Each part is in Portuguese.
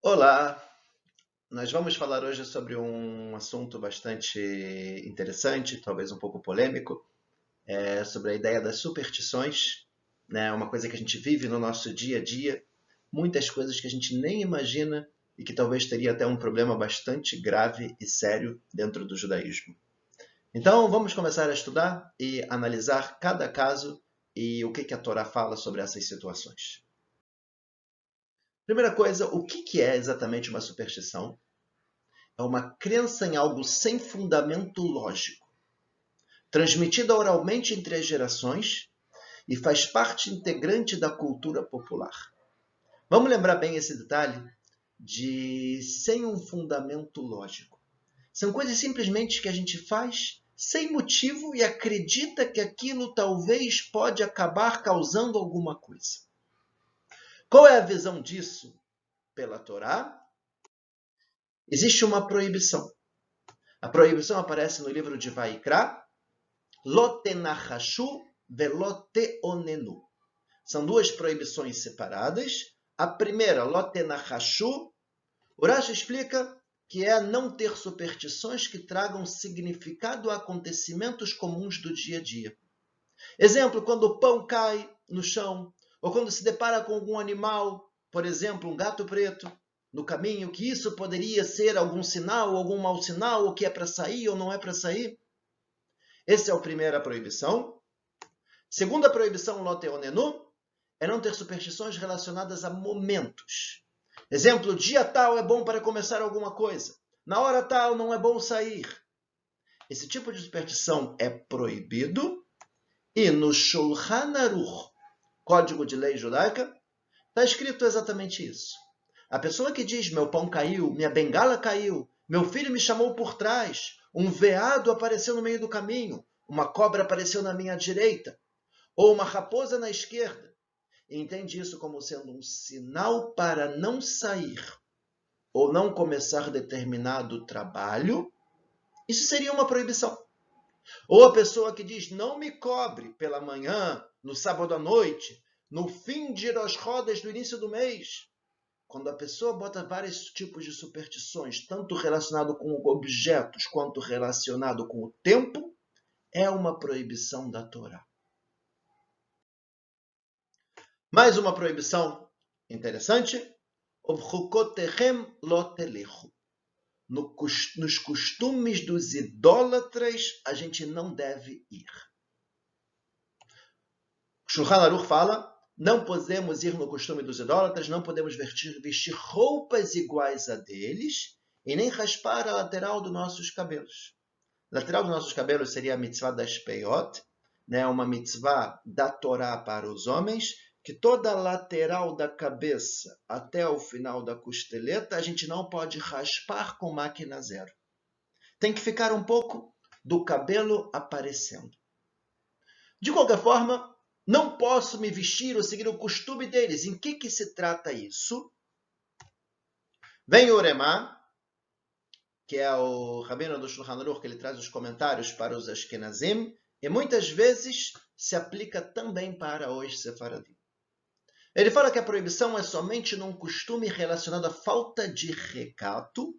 Olá, nós vamos falar hoje sobre um assunto bastante interessante, talvez um pouco polêmico, sobre a ideia das superstições, né? Uma coisa que a gente vive no nosso dia a dia, muitas coisas que a gente nem imagina e que talvez teria até um problema bastante grave e sério dentro do judaísmo. Então, vamos começar a estudar e analisar cada caso e o que a Torá fala sobre essas situações. Primeira coisa, o que é exatamente uma superstição? É uma crença em algo sem fundamento lógico, transmitida oralmente entre as gerações e faz parte integrante da cultura popular. Vamos lembrar bem esse detalhe de sem um fundamento lógico. São coisas simplesmente que a gente faz sem motivo e acredita que aquilo talvez pode acabar causando alguma coisa. Qual é a visão disso pela Torá? Existe uma proibição. A proibição aparece no livro de Vaikra, Lo tenachashu velo teonenu. São duas proibições separadas. A primeira, lo tenachashu, o Rashi explica que é não ter superstições que tragam significado a acontecimentos comuns do dia a dia. Exemplo, quando o pão cai no chão, ou quando se depara com algum animal, por exemplo, um gato preto, no caminho, que isso poderia ser algum sinal, algum mau sinal, ou que é para sair ou não é para sair. Essa é a primeira proibição. Segunda proibição, loteonenu, é não ter superstições relacionadas a momentos. Exemplo, dia tal é bom para começar alguma coisa. Na hora tal não é bom sair. Esse tipo de superstição é proibido. E no Shulchan Aruch, Código de Lei Judaica, está escrito exatamente isso. A pessoa que diz, meu pão caiu, minha bengala caiu, meu filho me chamou por trás, um veado apareceu no meio do caminho, uma cobra apareceu na minha direita, ou uma raposa na esquerda, e entende isso como sendo um sinal para não sair ou não começar determinado trabalho, isso seria uma proibição. Ou a pessoa que diz, não me cobre pela manhã, no sábado à noite, no fim de Rosh Chodesh do início do mês. Quando a pessoa bota vários tipos de superstições, tanto relacionado com objetos quanto relacionado com o tempo, é uma proibição da Torá. Mais uma proibição interessante. Nos costumes dos idólatras, a gente não deve ir. Shulchan Aruch fala, não podemos ir no costume dos idólatras, não podemos vestir roupas iguais a deles e nem raspar a lateral dos nossos cabelos. A lateral dos nossos cabelos seria a mitzvah das peiot, né, uma mitzvah da Torá para os homens, que toda a lateral da cabeça até o final da costeleta a gente não pode raspar com máquina zero. Tem que ficar um pouco do cabelo aparecendo. De qualquer forma, não posso me vestir ou seguir o costume deles. Em que se trata isso? Vem o Uremá, que é o rabino do Shulchan Aruch, que ele traz os comentários para os Ashkenazim, e muitas vezes se aplica também para os Sefaradim. Ele fala que a proibição é somente num costume relacionado à falta de recato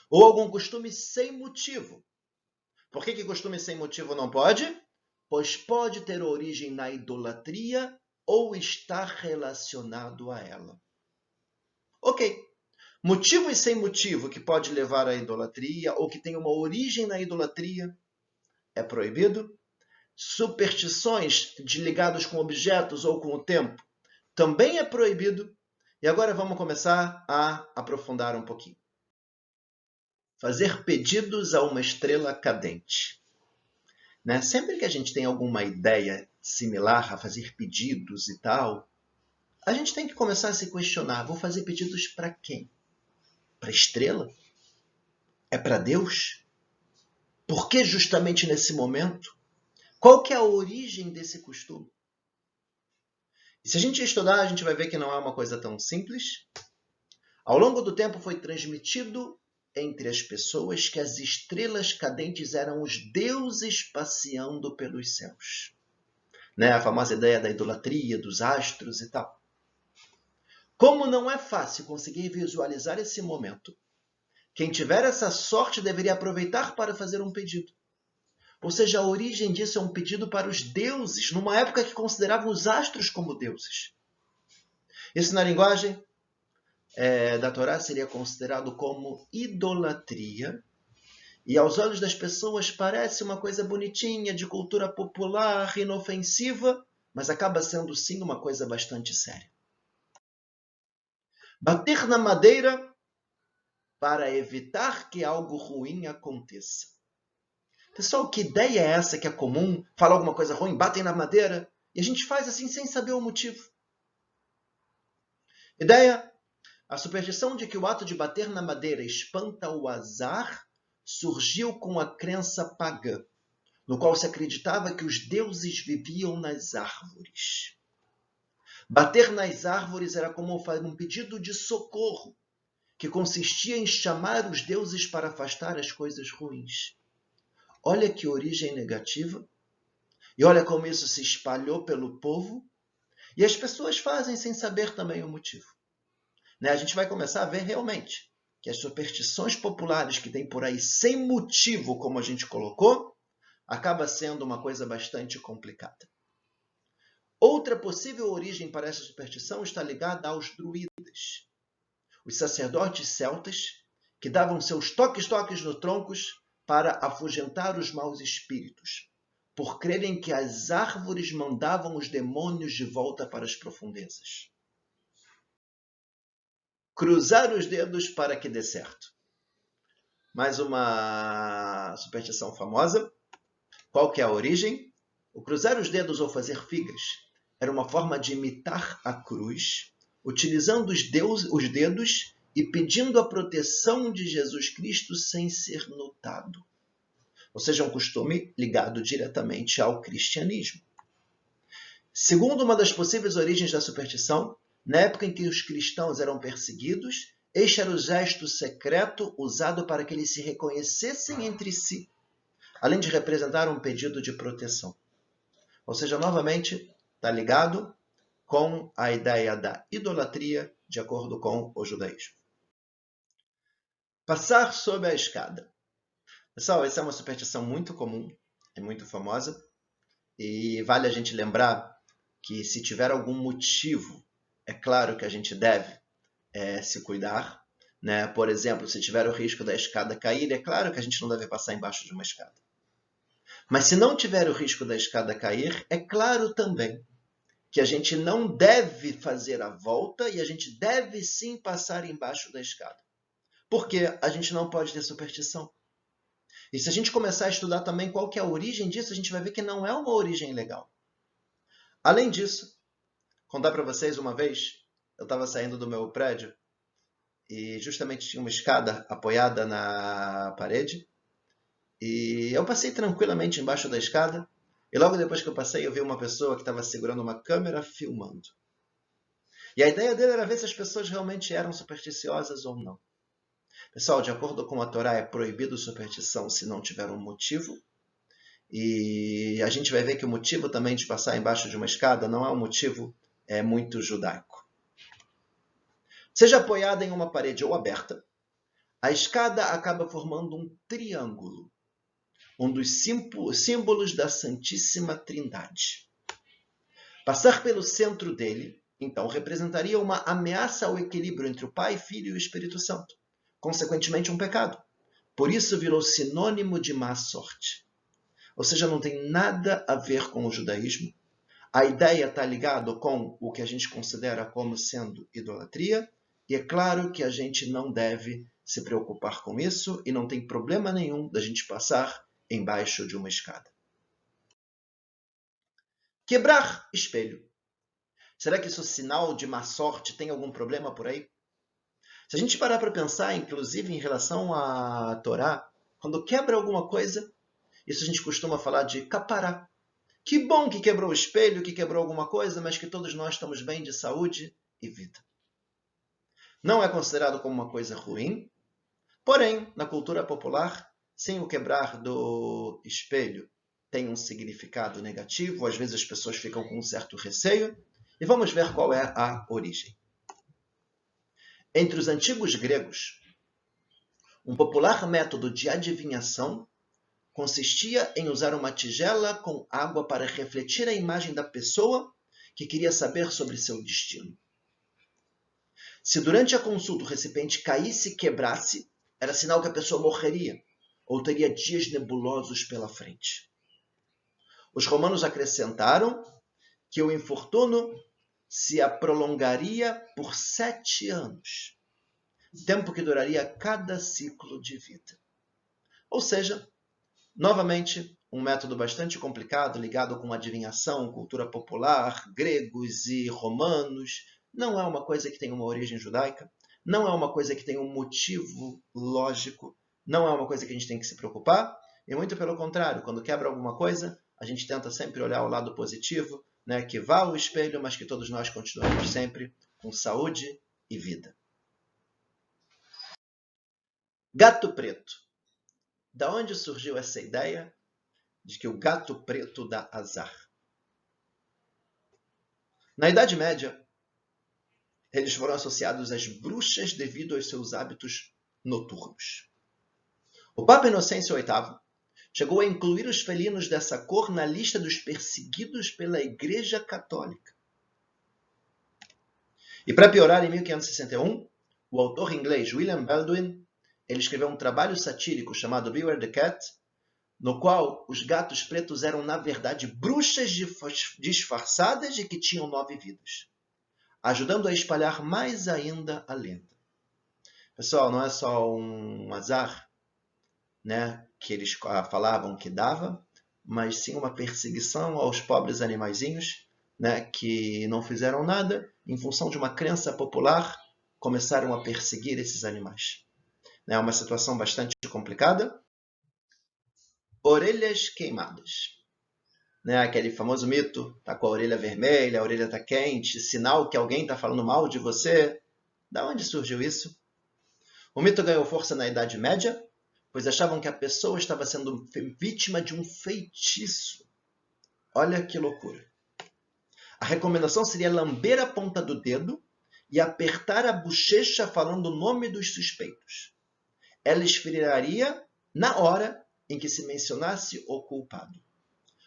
ou algum costume sem motivo. Por que costume sem motivo não pode? Pois pode ter origem na idolatria ou estar relacionado a ela. Ok. Motivo e sem motivo que pode levar à idolatria ou que tem uma origem na idolatria é proibido. Superstições ligadas com objetos ou com o tempo também é proibido. E agora vamos começar a aprofundar um pouquinho. Fazer pedidos a uma estrela cadente. Né? Sempre que a gente tem alguma ideia similar a fazer pedidos e tal, a gente tem que começar a se questionar, vou fazer pedidos para quem? Para a estrela? É para Deus? Por que justamente nesse momento? Qual que é a origem desse costume? E se a gente estudar, a gente vai ver que não é uma coisa tão simples. Ao longo do tempo foi transmitido entre as pessoas que as estrelas cadentes eram os deuses passeando pelos céus. Né? A famosa ideia da idolatria, dos astros e tal. Como não é fácil conseguir visualizar esse momento, quem tiver essa sorte deveria aproveitar para fazer um pedido. Ou seja, a origem disso é um pedido para os deuses, numa época que consideravam os astros como deuses. Isso na linguagem da Torá seria considerado como idolatria, e aos olhos das pessoas parece uma coisa bonitinha, de cultura popular, inofensiva, mas acaba sendo sim uma coisa bastante séria. Bater na madeira para evitar que algo ruim aconteça. Pessoal, que ideia é essa que é comum? Fala alguma coisa ruim, batem na madeira, e a gente faz assim sem saber o motivo. Ideia: a superstição de que o ato de bater na madeira espanta o azar surgiu com a crença pagã, no qual se acreditava que os deuses viviam nas árvores. Bater nas árvores era como fazer um pedido de socorro, que consistia em chamar os deuses para afastar as coisas ruins. Olha que origem negativa, e olha como isso se espalhou pelo povo, e as pessoas fazem sem saber também o motivo. A gente vai começar a ver realmente que as superstições populares que tem por aí sem motivo, como a gente colocou, acaba sendo uma coisa bastante complicada. Outra possível origem para essa superstição está ligada aos druidas, os sacerdotes celtas que davam seus toques-toques nos troncos para afugentar os maus espíritos, por crerem que as árvores mandavam os demônios de volta para as profundezas. Cruzar os dedos para que dê certo. Mais uma superstição famosa. Qual que é a origem? O cruzar os dedos ou fazer figas era uma forma de imitar a cruz, utilizando os dedos e pedindo a proteção de Jesus Cristo sem ser notado. Ou seja, um costume ligado diretamente ao cristianismo. Segundo uma das possíveis origens da superstição, na época em que os cristãos eram perseguidos, este era o gesto secreto usado para que eles se reconhecessem entre si, além de representar um pedido de proteção. Ou seja, novamente, está ligado com a ideia da idolatria, de acordo com o judaísmo. Passar sob a escada. Pessoal, essa é uma superstição muito comum, é muito famosa, e vale a gente lembrar que se tiver algum motivo, é claro que a gente deve se cuidar. Por exemplo, se tiver o risco da escada cair, é claro que a gente não deve passar embaixo de uma escada. Mas se não tiver o risco da escada cair, é claro também que a gente não deve fazer a volta e a gente deve sim passar embaixo da escada. Porque a gente não pode ter superstição. E se a gente começar a estudar também qual que é a origem disso, a gente vai ver que não é uma origem legal. Além disso, contar para vocês uma vez, eu estava saindo do meu prédio e justamente tinha uma escada apoiada na parede. E eu passei tranquilamente embaixo da escada. E logo depois que eu passei, eu vi uma pessoa que estava segurando uma câmera filmando. E a ideia dele era ver se as pessoas realmente eram supersticiosas ou não. Pessoal, de acordo com a Torá, é proibido superstição se não tiver um motivo. E a gente vai ver que o motivo também de passar embaixo de uma escada não é um motivo muito judaico. Seja apoiada em uma parede ou aberta, a escada acaba formando um triângulo, um dos símbolos da Santíssima Trindade. Passar pelo centro dele, então, representaria uma ameaça ao equilíbrio entre o Pai, Filho e o Espírito Santo, consequentemente um pecado. Por isso virou sinônimo de má sorte. Ou seja, não tem nada a ver com o judaísmo. A ideia está ligada com o que a gente considera como sendo idolatria, e é claro que a gente não deve se preocupar com isso e não tem problema nenhum da gente passar embaixo de uma escada. Quebrar espelho. Será que isso é sinal de má sorte? Tem algum problema por aí? Se a gente parar para pensar, inclusive em relação à Torá, quando quebra alguma coisa, isso a gente costuma falar de capará. Que bom que quebrou o espelho, que quebrou alguma coisa, mas que todos nós estamos bem de saúde e vida. Não é considerado como uma coisa ruim, porém, na cultura popular, sem o quebrar do espelho, tem um significado negativo, às vezes as pessoas ficam com um certo receio, e vamos ver qual é a origem. Entre os antigos gregos, um popular método de adivinhação consistia em usar uma tigela com água para refletir a imagem da pessoa que queria saber sobre seu destino. Se durante a consulta o recipiente caísse e quebrasse, era sinal que a pessoa morreria ou teria dias nebulosos pela frente. Os romanos acrescentaram que o infortúnio se prolongaria por 7 anos, tempo que duraria cada ciclo de vida. Ou seja, novamente, um método bastante complicado, ligado com adivinhação, cultura popular, gregos e romanos. Não é uma coisa que tem uma origem judaica, não é uma coisa que tem um motivo lógico, não é uma coisa que a gente tem que se preocupar, e muito pelo contrário, quando quebra alguma coisa, a gente tenta sempre olhar o lado positivo, né, que vá ao espelho, mas que todos nós continuemos sempre com saúde e vida. Gato preto. Da onde surgiu essa ideia de que o gato preto dá azar? Na Idade Média, eles foram associados às bruxas devido aos seus hábitos noturnos. O Papa Inocêncio VIII chegou a incluir os felinos dessa cor na lista dos perseguidos pela Igreja Católica. E para piorar, em 1561, o autor inglês William Baldwin ele escreveu um trabalho satírico chamado Beware the Cat, no qual os gatos pretos eram, na verdade, bruxas disfarçadas e que tinham 9 vidas, ajudando a espalhar mais ainda a lenda. Pessoal, não é só um azar, né, que eles falavam que dava, mas sim uma perseguição aos pobres animaizinhos, né, que não fizeram nada, em função de uma crença popular, começaram a perseguir esses animais. É uma situação bastante complicada. Orelhas queimadas. Né, aquele famoso mito, tá com a orelha vermelha, a orelha está quente, sinal que alguém está falando mal de você. Da onde surgiu isso? O mito ganhou força na Idade Média, pois achavam que a pessoa estava sendo vítima de um feitiço. Olha que loucura. A recomendação seria lamber a ponta do dedo e apertar a bochecha falando o nome dos suspeitos. Ela esfriaria na hora em que se mencionasse o culpado.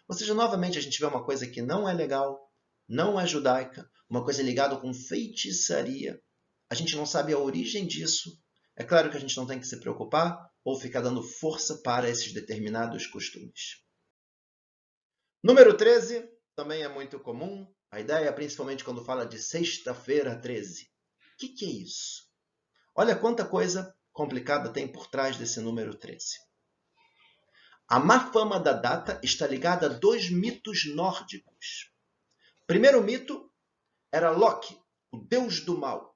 Ou seja, novamente a gente vê uma coisa que não é legal, não é judaica, uma coisa ligada com feitiçaria. A gente não sabe a origem disso. É claro que a gente não tem que se preocupar ou ficar dando força para esses determinados costumes. Número 13, também é muito comum. A ideia, principalmente quando fala de sexta-feira 13. O que é isso? Olha quanta coisa complicada tem por trás desse número 13. A má fama da data está ligada a 2 mitos nórdicos. Primeiro mito era Loki, o deus do mal.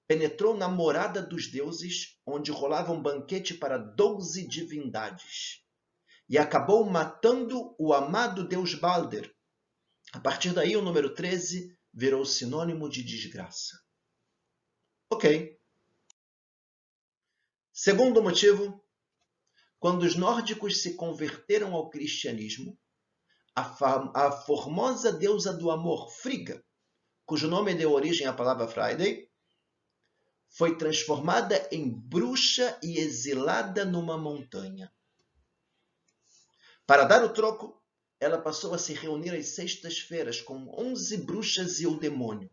Penetrou na morada dos deuses, onde rolava um banquete para 12 divindades. E acabou matando o amado deus Balder. A partir daí, o número 13 virou sinônimo de desgraça. Ok. Segundo motivo, quando os nórdicos se converteram ao cristianismo, a formosa deusa do amor, Frigga, cujo nome deu origem à palavra Friday, foi transformada em bruxa e exilada numa montanha. Para dar o troco, ela passou a se reunir às sextas-feiras com 11 bruxas e o demônio,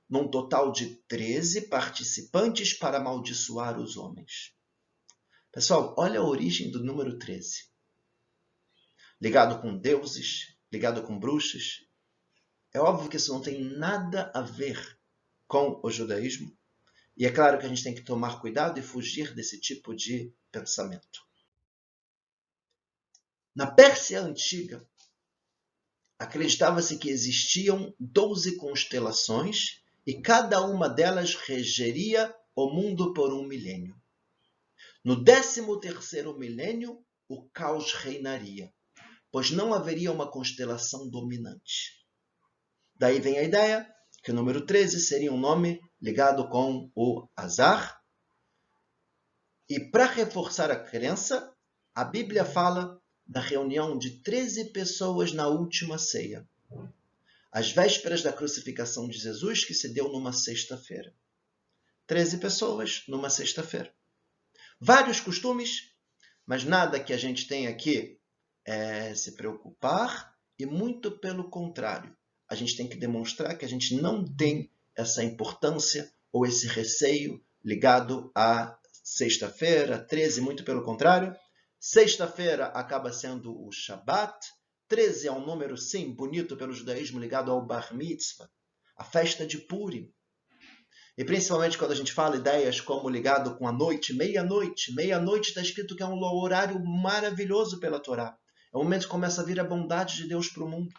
num total de 13 participantes para amaldiçoar os homens. Pessoal, olha a origem do número 13. Ligado com deuses, ligado com bruxas. É óbvio que isso não tem nada a ver com o judaísmo. E é claro que a gente tem que tomar cuidado e fugir desse tipo de pensamento. Na Pérsia Antiga, acreditava-se que existiam 12 constelações e cada uma delas regeria o mundo por um milênio. No 13º milênio, o caos reinaria, pois não haveria uma constelação dominante. Daí vem a ideia que o número 13 seria um nome ligado com o azar. E para reforçar a crença, a Bíblia fala da reunião de 13 pessoas na última ceia, às vésperas da crucificação de Jesus, que se deu numa sexta-feira. 13 pessoas numa sexta-feira. Vários costumes, mas nada que a gente tenha que se preocupar, e muito pelo contrário. A gente tem que demonstrar que a gente não tem essa importância ou esse receio ligado à sexta-feira, 13, muito pelo contrário. Sexta-feira acaba sendo o Shabat. 13 é um número, sim, bonito pelo judaísmo, ligado ao Bar Mitzvah, a festa de Purim. E principalmente quando a gente fala ideias como ligado com a noite, meia-noite. Meia-noite está escrito que é um horário maravilhoso pela Torá. É o momento que começa a vir a bondade de Deus para o mundo.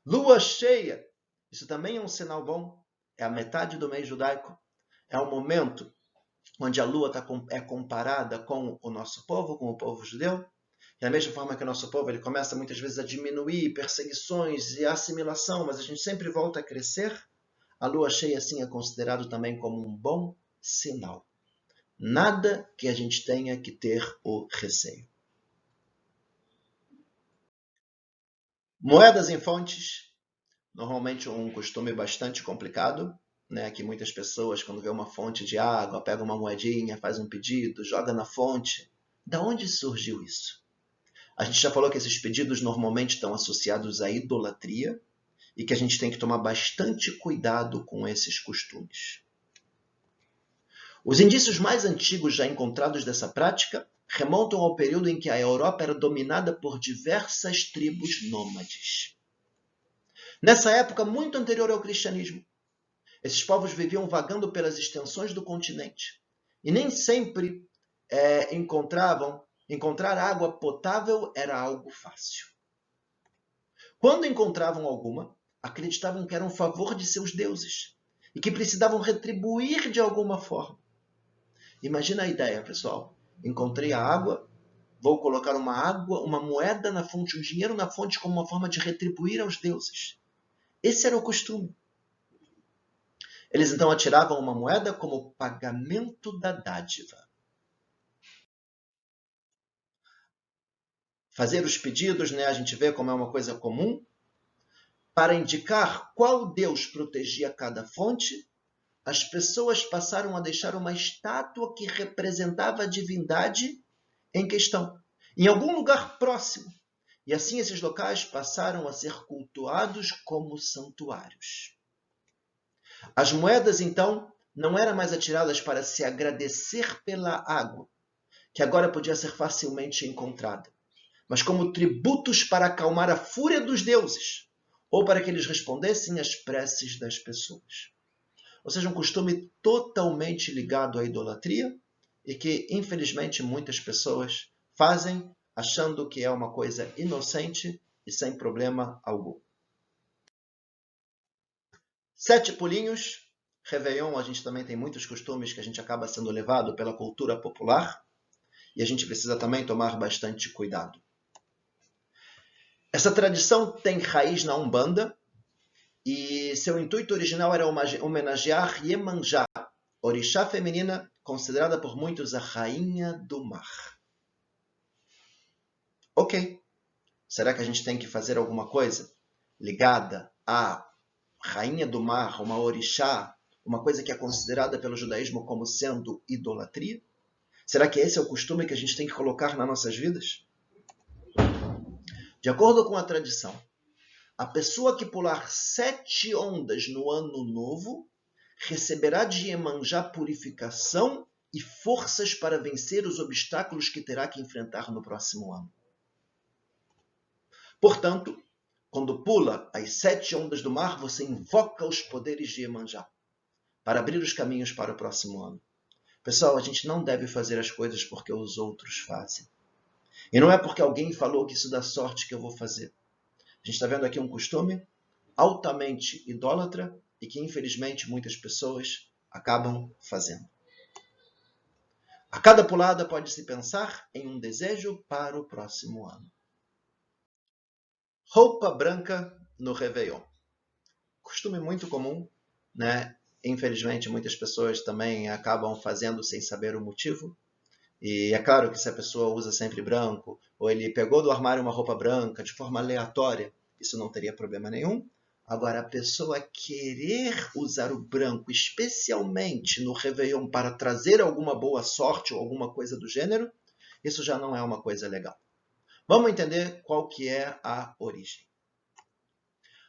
Lua cheia, isso também é um sinal bom. É a metade do mês judaico. É o momento onde a lua é comparada com o nosso povo, com o povo judeu. E da mesma forma que o nosso povo ele começa muitas vezes a diminuir perseguições e assimilação, mas a gente sempre volta a crescer. A lua cheia, assim, é considerado também como um bom sinal. Nada que a gente tenha que ter o receio. Moedas em fontes, normalmente um costume bastante complicado, né? Que muitas pessoas, quando vê uma fonte de água, pega uma moedinha, faz um pedido, joga na fonte. Da onde surgiu isso? A gente já falou que esses pedidos normalmente estão associados à idolatria, e que a gente tem que tomar bastante cuidado com esses costumes. Os indícios mais antigos já encontrados dessa prática remontam ao período em que a Europa era dominada por diversas tribos nômades. Nessa época muito anterior ao cristianismo, esses povos viviam vagando pelas extensões do continente e nem sempre encontrar água potável era algo fácil. Quando encontravam alguma, acreditavam que era um favor de seus deuses e que precisavam retribuir de alguma forma. Imagina a ideia, pessoal. Encontrei a água, vou colocar uma moeda na fonte, um dinheiro na fonte como uma forma de retribuir aos deuses. Esse era o costume. Eles então atiravam uma moeda como pagamento da dádiva. Fazer os pedidos, né, a gente vê como é uma coisa comum, para indicar qual Deus protegia cada fonte. As pessoas passaram a deixar uma estátua que representava a divindade em questão, em algum lugar próximo. E assim esses locais passaram a ser cultuados como santuários. As moedas, então, não eram mais atiradas para se agradecer pela água, que agora podia ser facilmente encontrada, mas como tributos para acalmar a fúria dos deuses, ou para que eles respondessem às preces das pessoas. Ou seja, um costume totalmente ligado à idolatria e que, infelizmente, muitas pessoas fazem achando que é uma coisa inocente e sem problema algum. 7 pulinhos. Réveillon, a gente também tem muitos costumes que a gente acaba sendo levado pela cultura popular e a gente precisa também tomar bastante cuidado. Essa tradição tem raiz na Umbanda e seu intuito original era homenagear Iemanjá, orixá feminina considerada por muitos a rainha do mar. Ok, será que a gente tem que fazer alguma coisa ligada à rainha do mar, uma orixá, uma coisa que é considerada pelo judaísmo como sendo idolatria? Será que esse é o costume que a gente tem que colocar nas nossas vidas? De acordo com a tradição, a pessoa que pular 7 ondas no ano novo receberá de Iemanjá purificação e forças para vencer os obstáculos que terá que enfrentar no próximo ano. Portanto, quando pula as 7 ondas do mar, você invoca os poderes de Iemanjá para abrir os caminhos para o próximo ano. Pessoal, a gente não deve fazer as coisas porque os outros fazem. E não é porque alguém falou que isso dá sorte que eu vou fazer. A gente está vendo aqui um costume altamente idólatra e que, infelizmente, muitas pessoas acabam fazendo. A cada pulada pode-se pensar em um desejo para o próximo ano. Roupa branca no Réveillon. Costume muito comum, né? Infelizmente, muitas pessoas também acabam fazendo sem saber o motivo. E é claro que se a pessoa usa sempre branco, ou ele pegou do armário uma roupa branca de forma aleatória, isso não teria problema nenhum. Agora, a pessoa querer usar o branco, especialmente no Réveillon, para trazer alguma boa sorte ou alguma coisa do gênero, isso já não é uma coisa legal. Vamos entender qual que é a origem.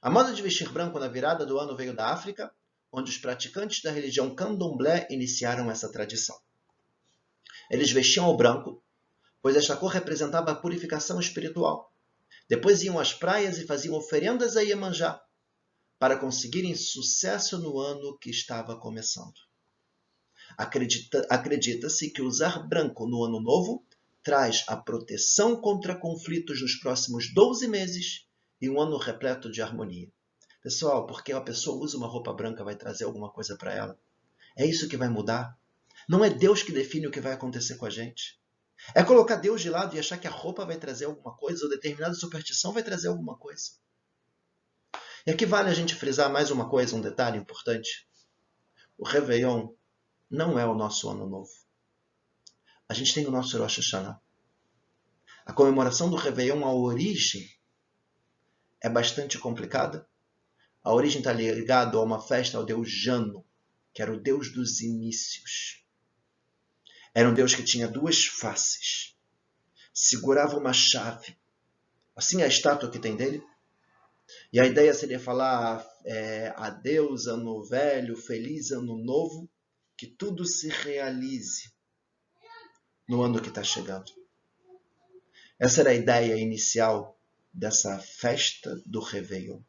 A moda de vestir branco na virada do ano veio da África, onde os praticantes da religião candomblé iniciaram essa tradição. Eles vestiam o branco, pois esta cor representava a purificação espiritual. Depois iam às praias e faziam oferendas a Iemanjá, para conseguirem sucesso no ano que estava começando. Acredita-se que usar branco no ano novo traz a proteção contra conflitos nos próximos 12 meses e um ano repleto de harmonia. Pessoal, porque a pessoa usa uma roupa branca vai trazer alguma coisa para ela? É isso que vai mudar? Não é Deus que define o que vai acontecer com a gente. É colocar Deus de lado e achar que a roupa vai trazer alguma coisa ou determinada superstição vai trazer alguma coisa. E aqui vale a gente frisar mais uma coisa, um detalhe importante. O Réveillon não é o nosso ano novo. A gente tem o nosso Rosh Hashanah. A comemoração do Réveillon, a origem, é bastante complicada. A origem está ligada a uma festa ao deus Jano, que era o deus dos inícios. Era um deus que tinha duas faces. Segurava uma chave. Assim é a estátua que tem dele. E a ideia seria falar adeus, ano velho, feliz ano novo, que tudo se realize no ano que está chegando. Essa era a ideia inicial dessa festa do Réveillon.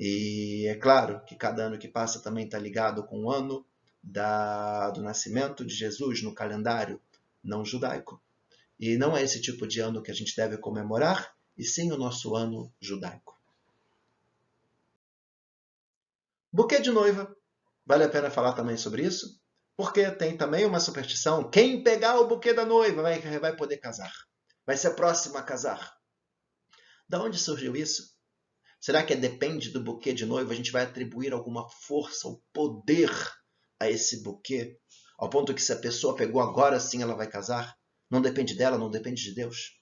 E é claro que cada ano que passa também está ligado com o ano do nascimento de Jesus no calendário não judaico. E não é esse tipo de ano que a gente deve comemorar, e sim o nosso ano judaico. Buquê de noiva. Vale a pena falar também sobre isso, porque tem também uma superstição. Quem pegar o buquê da noiva vai poder casar. Vai ser próximo a casar. Da onde surgiu isso? Será que depende do buquê de noiva? A gente vai atribuir alguma força ou poder a esse buquê? Ao ponto que se a pessoa pegou agora sim ela vai casar? Não depende dela, não depende de Deus.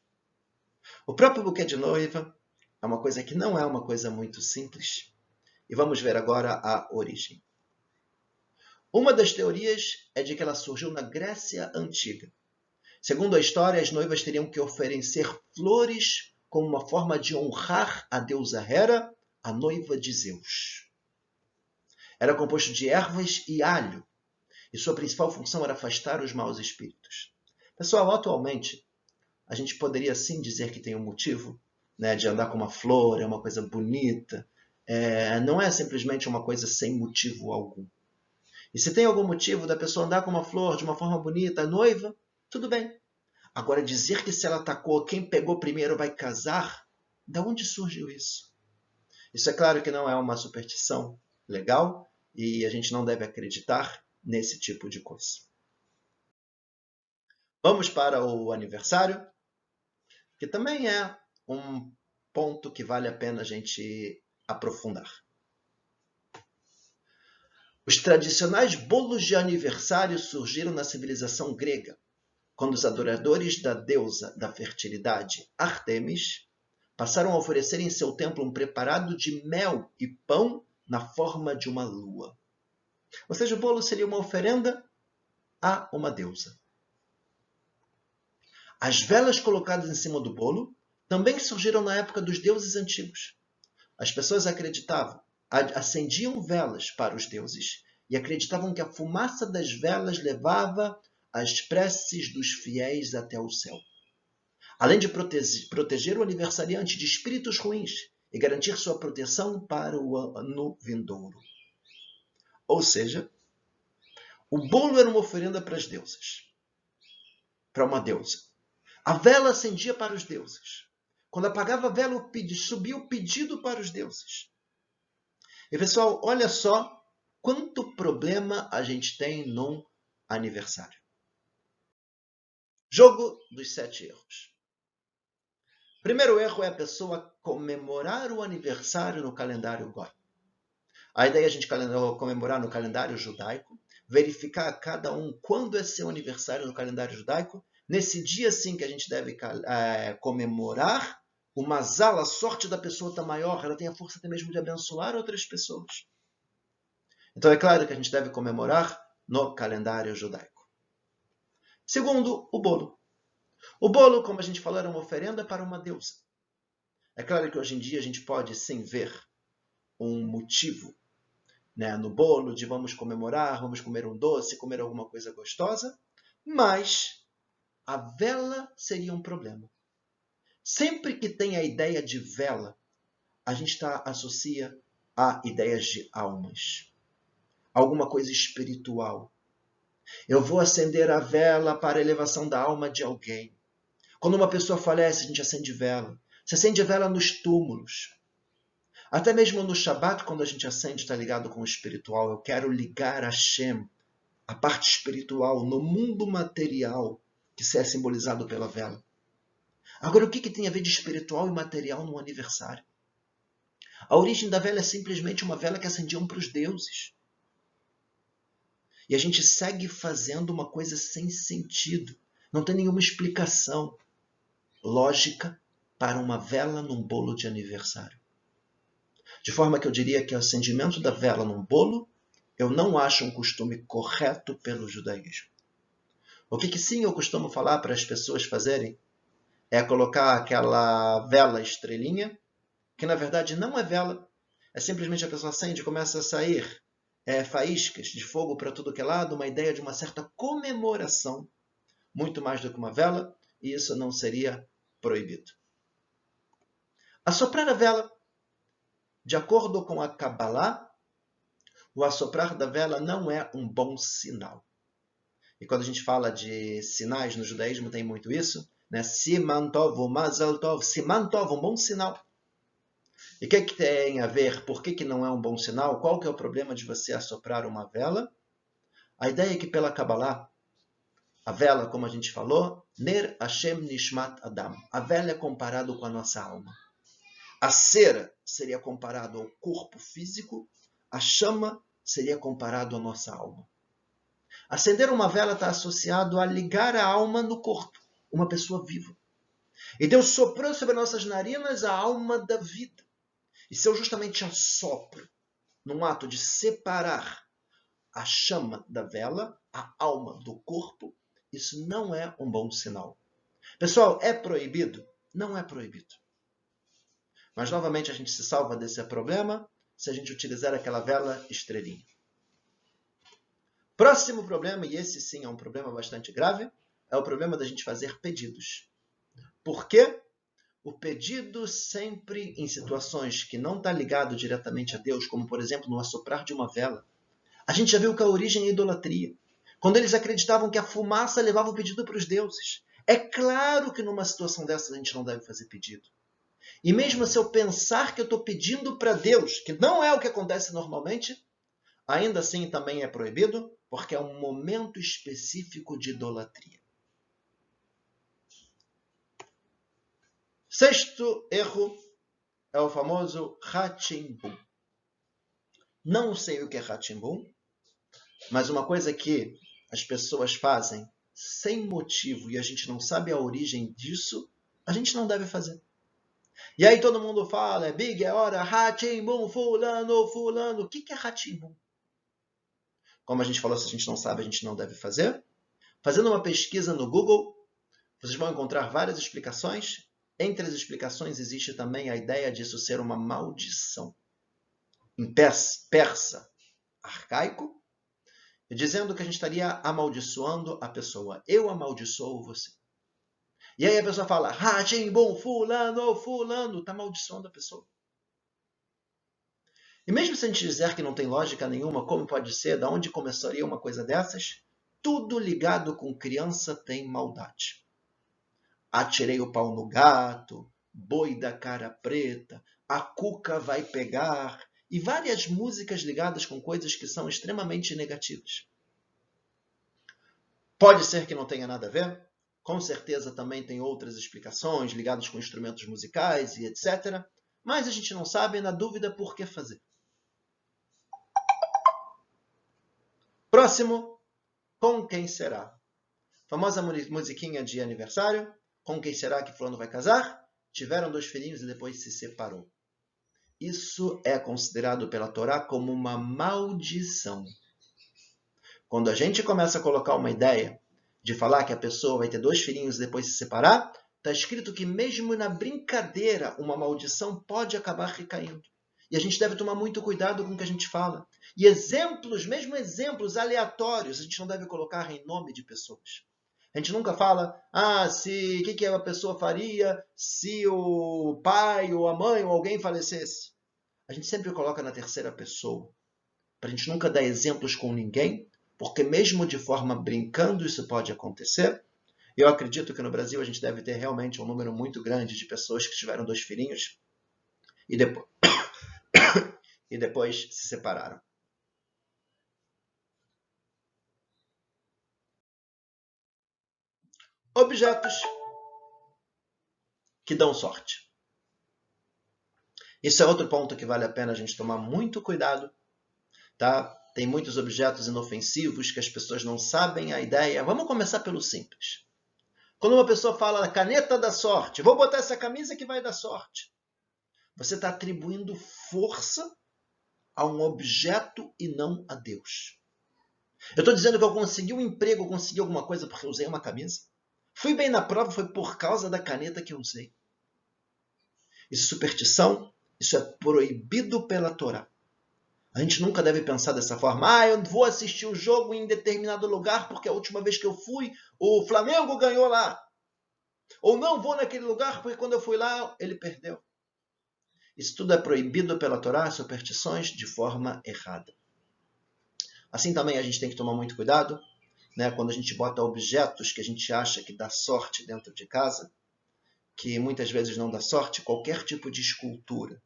O próprio buquê de noiva é uma coisa que não é uma coisa muito simples. E vamos ver agora a origem. Uma das teorias é de que ela surgiu na Grécia Antiga. Segundo a história, as noivas teriam que oferecer flores como uma forma de honrar a deusa Hera, a noiva de Zeus. Era composto de ervas e alho, e sua principal função era afastar os maus espíritos. Pessoal, atualmente, a gente poderia sim dizer que tem um motivo, né, de andar com uma flor, é uma coisa bonita. Não é simplesmente uma coisa sem motivo algum. E se tem algum motivo da pessoa andar com uma flor de uma forma bonita, a noiva, tudo bem. Agora, dizer que se ela atacou, quem pegou primeiro vai casar, de onde surgiu isso? Isso é claro que não é uma superstição legal e a gente não deve acreditar nesse tipo de coisa. Vamos para o aniversário, que também é um ponto que vale a pena a gente aprofundar. Os tradicionais bolos de aniversário surgiram na civilização grega, quando os adoradores da deusa da fertilidade, Ártemis, passaram a oferecer em seu templo um preparado de mel e pão na forma de uma lua. Ou seja, o bolo seria uma oferenda a uma deusa. As velas colocadas em cima do bolo também surgiram na época dos deuses antigos. As pessoas acendiam velas para os deuses e acreditavam que a fumaça das velas levava as preces dos fiéis até o céu. Além de proteger o aniversariante de espíritos ruins e garantir sua proteção para o ano vindouro. Ou seja, o bolo era uma oferenda para as deusas, para uma deusa. A vela acendia para os deuses. Quando apagava a vela, subia o pedido para os deuses. E pessoal, olha só quanto problema a gente tem num aniversário. Jogo dos 7 erros. Primeiro erro é a pessoa comemorar o aniversário no calendário Goi. A ideia é a gente comemorar no calendário judaico, verificar cada um quando é seu aniversário no calendário judaico. Nesse dia sim que a gente deve comemorar o mazal, a sorte da pessoa está maior, ela tem a força até mesmo de abençoar outras pessoas. Então é claro que a gente deve comemorar no calendário judaico. Segundo, o bolo. O bolo, como a gente falou, era uma oferenda para uma deusa. É claro que hoje em dia a gente pode sim ver um motivo, né, no bolo de vamos comemorar, vamos comer um doce, comer alguma coisa gostosa, mas a vela seria um problema. Sempre que tem a ideia de vela, a gente associa a ideias de almas. Alguma coisa espiritual. Eu vou acender a vela para a elevação da alma de alguém. Quando uma pessoa falece, a gente acende vela. Se acende vela nos túmulos. Até mesmo no Shabat, quando a gente acende, está ligado com o espiritual. Eu quero ligar a Hashem, a parte espiritual, no mundo material, que é simbolizado pela vela. Agora, o que tem a ver de espiritual e material no aniversário? A origem da vela é simplesmente uma vela que acendiam para os deuses. E a gente segue fazendo uma coisa sem sentido. Não tem nenhuma explicação lógica para uma vela num bolo de aniversário. De forma que eu diria que o acendimento da vela num bolo, eu não acho um costume correto pelo judaísmo. O que sim eu costumo falar para as pessoas fazerem é colocar aquela vela estrelinha, que na verdade não é vela, é simplesmente a pessoa acende e começa a sair faíscas de fogo para tudo que é lado, uma ideia de uma certa comemoração, muito mais do que uma vela, e isso não seria proibido. Assoprar a vela, de acordo com a Kabbalah, o assoprar da vela não é um bom sinal. E quando a gente fala de sinais no judaísmo, tem muito isso, né? Siman tov, mazal tov, siman tov, um bom sinal. E o que tem a ver? Por que não é um bom sinal? Qual que é o problema de você assoprar uma vela? A ideia é que pela Kabbalah, a vela, como a gente falou, Ner Hashem Nishmat Adam. A vela é comparado com a nossa alma. A cera seria comparado ao corpo físico, a chama seria comparado à nossa alma. Acender uma vela está associado a ligar a alma no corpo, uma pessoa viva. E Deus soprou sobre nossas narinas a alma da vida. E se eu justamente assopro, num ato de separar a chama da vela, a alma do corpo, isso não é um bom sinal. Pessoal, é proibido? Não é proibido. Mas, novamente, a gente se salva desse problema se a gente utilizar aquela vela estrelinha. Próximo problema, e esse sim é um problema bastante grave, é o problema da gente fazer pedidos. Por quê? O pedido sempre em situações que não está ligado diretamente a Deus, como, por exemplo, no assoprar de uma vela. A gente já viu que a origem é a idolatria. Quando eles acreditavam que a fumaça levava o pedido para os deuses. É claro que numa situação dessa a gente não deve fazer pedido. E mesmo se eu pensar que eu estou pedindo para Deus, que não é o que acontece normalmente, ainda assim também é proibido, porque é um momento específico de idolatria. Sexto erro é o famoso Hachimbum. Não sei o que é Hachimbum, mas uma coisa que as pessoas fazem sem motivo e a gente não sabe a origem disso, a gente não deve fazer. E aí todo mundo fala, é big, é hora, Hachimbum, fulano, fulano. O que é Hachimbum? Como a gente falou, se a gente não sabe, a gente não deve fazer. Fazendo uma pesquisa no Google, vocês vão encontrar várias explicações. Entre as explicações existe também a ideia disso ser uma maldição. Em persa arcaico, dizendo que a gente estaria amaldiçoando a pessoa. Eu amaldiçoo você. E aí a pessoa fala, Hachimbum, fulano, fulano, está amaldiçoando a pessoa. E mesmo se a gente dizer que não tem lógica nenhuma, como pode ser, de onde começaria uma coisa dessas, tudo ligado com criança tem maldade. Atirei o pau no gato, boi da cara preta, a cuca vai pegar, e várias músicas ligadas com coisas que são extremamente negativas. Pode ser que não tenha nada a ver, com certeza também tem outras explicações ligadas com instrumentos musicais e etc. Mas a gente não sabe, na dúvida, por que fazer. Próximo, com quem será? Famosa musiquinha de aniversário, com quem será que fulano vai casar? tiveram 2 filhinhos e depois se separou. Isso é considerado pela Torá como uma maldição. Quando a gente começa a colocar uma ideia de falar que a pessoa vai ter 2 filhinhos e depois se separar, está escrito que mesmo na brincadeira, uma maldição pode acabar recaindo. E a gente deve tomar muito cuidado com o que a gente fala. E exemplos, mesmo exemplos aleatórios, a gente não deve colocar em nome de pessoas. A gente nunca fala, o que a pessoa faria se o pai ou a mãe ou alguém falecesse. A gente sempre coloca na terceira pessoa, para a gente nunca dar exemplos com ninguém, porque mesmo de forma brincando isso pode acontecer. Eu acredito que no Brasil a gente deve ter realmente um número muito grande de pessoas que tiveram 2 filhinhos e depois se separaram. Objetos que dão sorte. Isso é outro ponto que vale a pena a gente tomar muito cuidado, tá? Tem muitos objetos inofensivos que as pessoas não sabem a ideia. Vamos começar pelo simples. Quando uma pessoa fala caneta da sorte, vou botar essa camisa que vai dar sorte. Você está atribuindo força a um objeto e não a Deus. Eu estou dizendo que eu consegui um emprego, eu consegui alguma coisa porque eu usei uma camisa. Fui bem na prova, foi por causa da caneta que eu usei. Isso é superstição, isso é proibido pela Torá. A gente nunca deve pensar dessa forma. Eu vou assistir o jogo em determinado lugar porque a última vez que eu fui, o Flamengo ganhou lá. Ou não vou naquele lugar porque quando eu fui lá, ele perdeu. Isso tudo é proibido pela Torá, superstições, de forma errada. Assim também a gente tem que tomar muito cuidado, né, quando a gente bota objetos que a gente acha que dá sorte dentro de casa, que muitas vezes não dá sorte, qualquer tipo de escultura.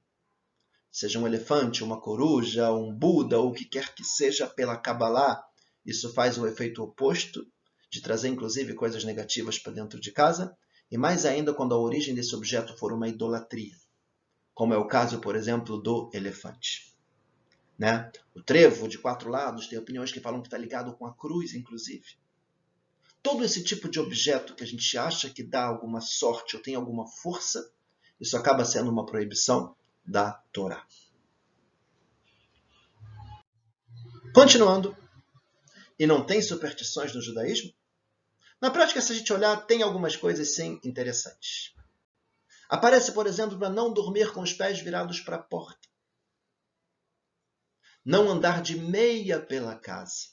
Seja um elefante, uma coruja, um Buda, ou o que quer que seja pela Kabbalah, isso faz o efeito oposto, de trazer inclusive coisas negativas para dentro de casa, e mais ainda quando a origem desse objeto for uma idolatria, como é o caso, por exemplo, do elefante. Né? O trevo de 4 lados, tem opiniões que falam que está ligado com a cruz, inclusive. Todo esse tipo de objeto que a gente acha que dá alguma sorte ou tem alguma força, isso acaba sendo uma proibição da Torá. Continuando, e não tem superstições no judaísmo? Na prática, se a gente olhar, tem algumas coisas sim interessantes. Aparece, por exemplo, para não dormir com os pés virados para a porta. Não andar de meia pela casa.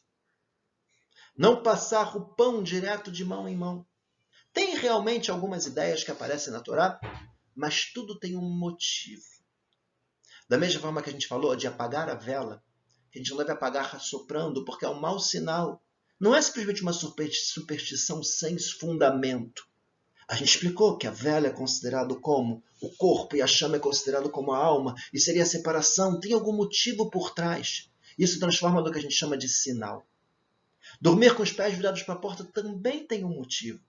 Não passar o pão direto de mão em mão. Tem realmente algumas ideias que aparecem na Torá, mas tudo tem um motivo. Da mesma forma que a gente falou de apagar a vela, que a gente não deve apagar assoprando, porque é um mau sinal. Não é simplesmente uma superstição sem fundamento. A gente explicou que a vela é considerado como o corpo e a chama é considerado como a alma, e seria a separação, tem algum motivo por trás. Isso transforma no que a gente chama de sinal. Dormir com os pés virados para a porta também tem um motivo.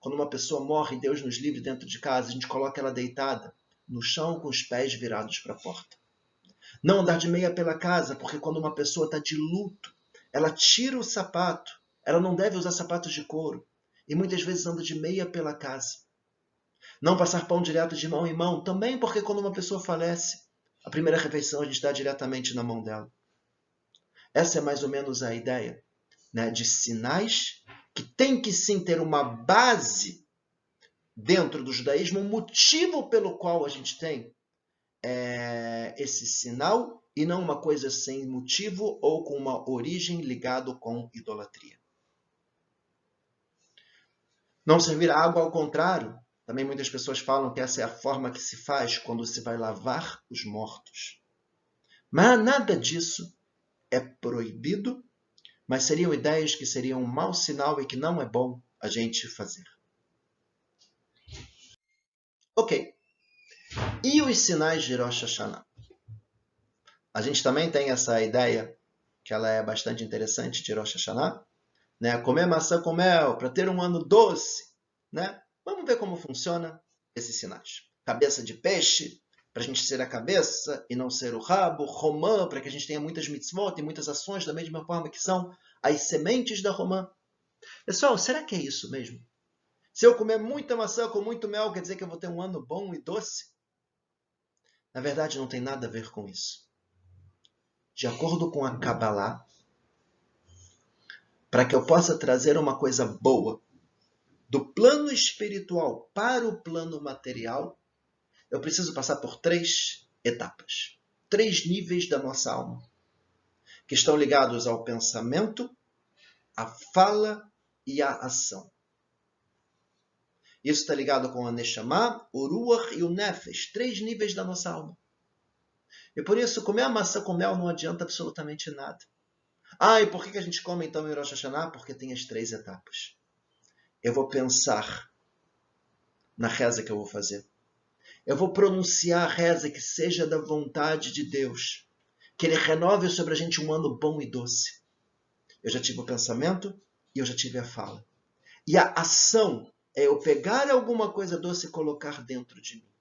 Quando uma pessoa morre, Deus nos livre dentro de casa, a gente coloca ela deitada no chão com os pés virados para a porta. Não andar de meia pela casa, porque quando uma pessoa está de luto, ela tira o sapato, ela não deve usar sapatos de couro, e muitas vezes anda de meia pela casa. Não passar pão direto de mão em mão, também porque quando uma pessoa falece, a primeira refeição a gente dá diretamente na mão dela. Essa é mais ou menos a ideia, né, de sinais que tem que sim ter uma base dentro do judaísmo, um motivo pelo qual a gente tem esse sinal e não uma coisa sem motivo ou com uma origem ligado com idolatria. Não servir água ao contrário. Também muitas pessoas falam que essa é a forma que se faz quando se vai lavar os mortos. Mas nada disso é proibido, mas seriam ideias que seriam um mau sinal e que não é bom a gente fazer. Ok. E os sinais de Rosh Hashanah? A gente também tem essa ideia, que ela é bastante interessante, de Rosh Hashanah, né? Comer maçã com mel, para ter um ano doce. Né? Vamos ver como funciona esses sinais. Cabeça de peixe, para a gente ser a cabeça e não ser o rabo. Romã, para que a gente tenha muitas mitzvot e muitas ações, da mesma forma que são as sementes da romã. Pessoal, será que é isso mesmo? Se eu comer muita maçã com muito mel, quer dizer que eu vou ter um ano bom e doce? Na verdade, não tem nada a ver com isso. De acordo com a Kabbalah, para que eu possa trazer uma coisa boa do plano espiritual para o plano material, eu preciso passar por 3 etapas, 3 níveis da nossa alma, que estão ligados ao pensamento, à fala e à ação. Isso está ligado com a Neshama, o Ruach e o Nefesh, 3 níveis da nossa alma. E por isso, comer a maçã com mel não adianta absolutamente nada. E por que a gente come então em Rosh Hashanah? Porque tem as 3 etapas. Eu vou pensar na reza que eu vou fazer. Eu vou pronunciar a reza que seja da vontade de Deus. Que Ele renove sobre a gente um ano bom e doce. Eu já tive o pensamento e eu já tive a fala. E a ação é eu pegar alguma coisa doce e colocar dentro de mim.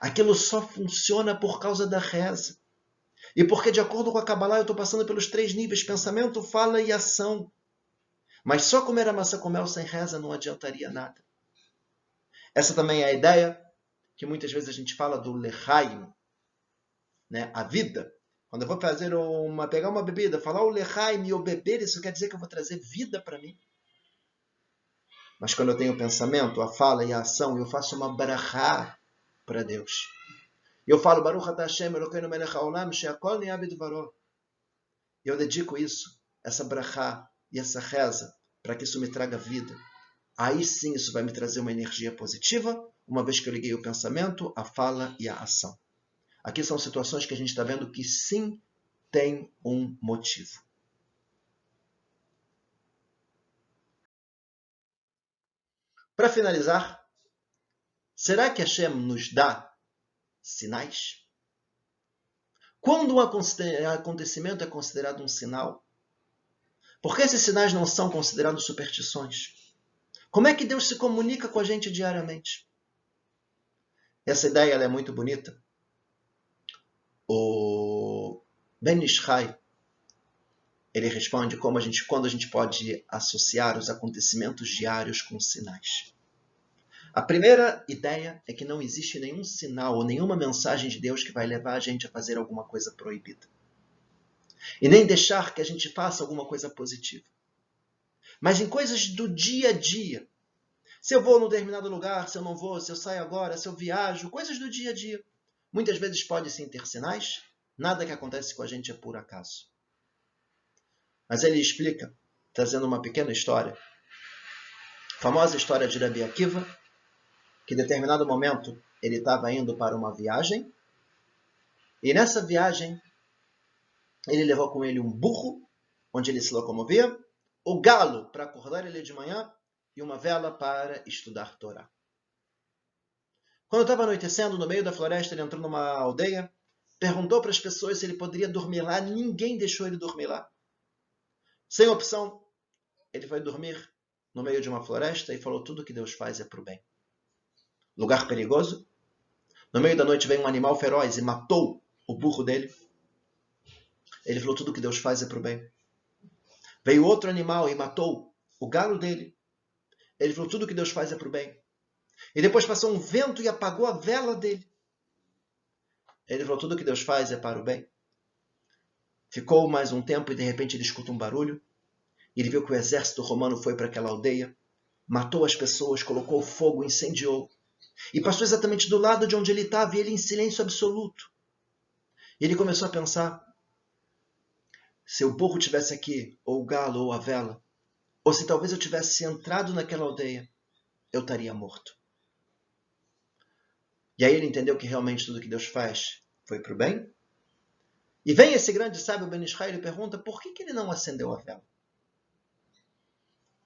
Aquilo só funciona por causa da reza. E porque, de acordo com a Kabbalah, eu estou passando pelos 3 níveis, pensamento, fala e ação. Mas só comer a maçã com mel sem reza não adiantaria nada. Essa também é a ideia que muitas vezes a gente fala do lechaim, né? A vida. Quando eu vou pegar uma bebida, falar o lechaim e eu beber, isso quer dizer que eu vou trazer vida para mim. Mas quando eu tenho o pensamento, a fala e a ação, eu faço uma brachá para Deus. Eu falo, Baruch atah Hashem Elokeinu melech haolam, she'akol nהיה bidvaro. Eu dedico isso, essa brachá e essa reza, para que isso me traga vida. Aí sim isso vai me trazer uma energia positiva, uma vez que eu liguei o pensamento, a fala e a ação. Aqui são situações que a gente está vendo que sim tem um motivo. Para finalizar, será que Hashem nos dá sinais? Quando um acontecimento é considerado um sinal? Por que esses sinais não são considerados superstições? Como é que Deus se comunica com a gente diariamente? Essa ideia é muito bonita. O Ben Ish Chai, ele responde quando a gente pode associar os acontecimentos diários com sinais. A primeira ideia é que não existe nenhum sinal ou nenhuma mensagem de Deus que vai levar a gente a fazer alguma coisa proibida. E nem deixar que a gente faça alguma coisa positiva. Mas em coisas do dia a dia, se eu vou num determinado lugar, se eu não vou, se eu saio agora, se eu viajo, coisas do dia a dia. Muitas vezes pode sim ter sinais, nada que acontece com a gente é por acaso. Mas ele explica, trazendo uma pequena história, a famosa história de Rabi Akiva, que em determinado momento ele estava indo para uma viagem, e nessa viagem ele levou com ele um burro, onde ele se locomovia, o galo para acordar ele de manhã e uma vela para estudar Torá. Quando estava anoitecendo, no meio da floresta, ele entrou numa aldeia, perguntou para as pessoas se ele poderia dormir lá, ninguém deixou ele dormir lá. Sem opção, ele foi dormir no meio de uma floresta e falou: tudo que Deus faz é para o bem. Lugar perigoso. No meio da noite veio um animal feroz e matou o burro dele. Ele falou: tudo que Deus faz é para o bem. Veio outro animal e matou o galo dele. Ele falou: tudo que Deus faz é para o bem. E depois passou um vento e apagou a vela dele. Ele falou: tudo que Deus faz é para o bem. Ficou mais um tempo e de repente ele escuta um barulho. Ele viu que o exército romano foi para aquela aldeia, matou as pessoas, colocou fogo, incendiou. E passou exatamente do lado de onde ele estava e ele em silêncio absoluto. E ele começou a pensar: se o burro tivesse aqui, ou o galo, ou a vela, ou se talvez eu tivesse entrado naquela aldeia, eu estaria morto. E aí ele entendeu que realmente tudo que Deus faz foi para o bem. E vem esse grande sábio Ben Ish Chai e pergunta por que ele não acendeu a vela.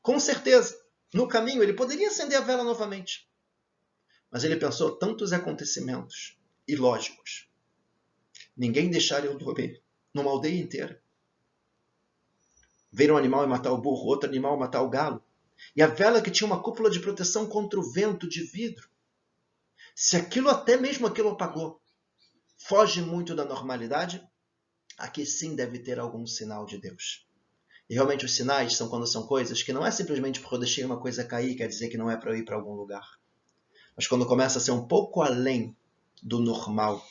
Com certeza, no caminho ele poderia acender a vela novamente. Mas ele pensou tantos acontecimentos ilógicos. Ninguém deixaria eu dormir numa aldeia inteira. Ver um animal e matar o burro, outro animal matar o galo. E a vela que tinha uma cúpula de proteção contra o vento de vidro. Se até mesmo aquilo apagou, foge muito da normalidade, aqui sim deve ter algum sinal de Deus. E realmente os sinais são quando são coisas que não é simplesmente porque eu deixei uma coisa cair, quer dizer que não é para eu ir para algum lugar. Mas quando começa a ser um pouco além do normal,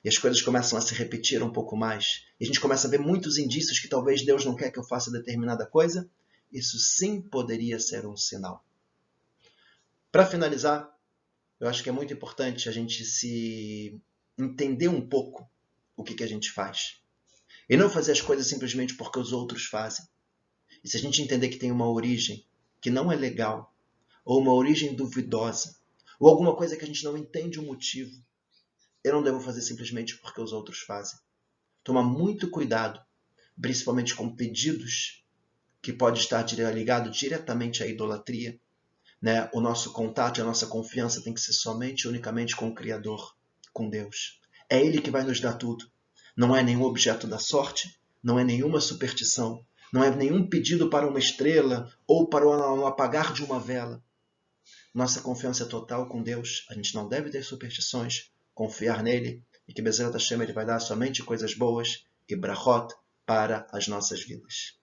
e as coisas começam a se repetir um pouco mais, e a gente começa a ver muitos indícios que talvez Deus não quer que eu faça determinada coisa, isso sim poderia ser um sinal. Para finalizar, eu acho que é muito importante a gente se entender um pouco o que a gente faz. E não fazer as coisas simplesmente porque os outros fazem. E se a gente entender que tem uma origem que não é legal, ou uma origem duvidosa, ou alguma coisa que a gente não entende o motivo, eu não devo fazer simplesmente porque os outros fazem. Tomar muito cuidado, principalmente com pedidos que pode estar ligado diretamente à idolatria. Né? O nosso contato e a nossa confiança tem que ser somente e unicamente com o Criador, com Deus. É Ele que vai nos dar tudo. Não é nenhum objeto da sorte, não é nenhuma superstição, não é nenhum pedido para uma estrela ou para o apagar de uma vela. Nossa confiança é total com Deus. A gente não deve ter superstições, confiar nele e que Bezerra Hashem ele vai dar somente coisas boas e brachot para as nossas vidas.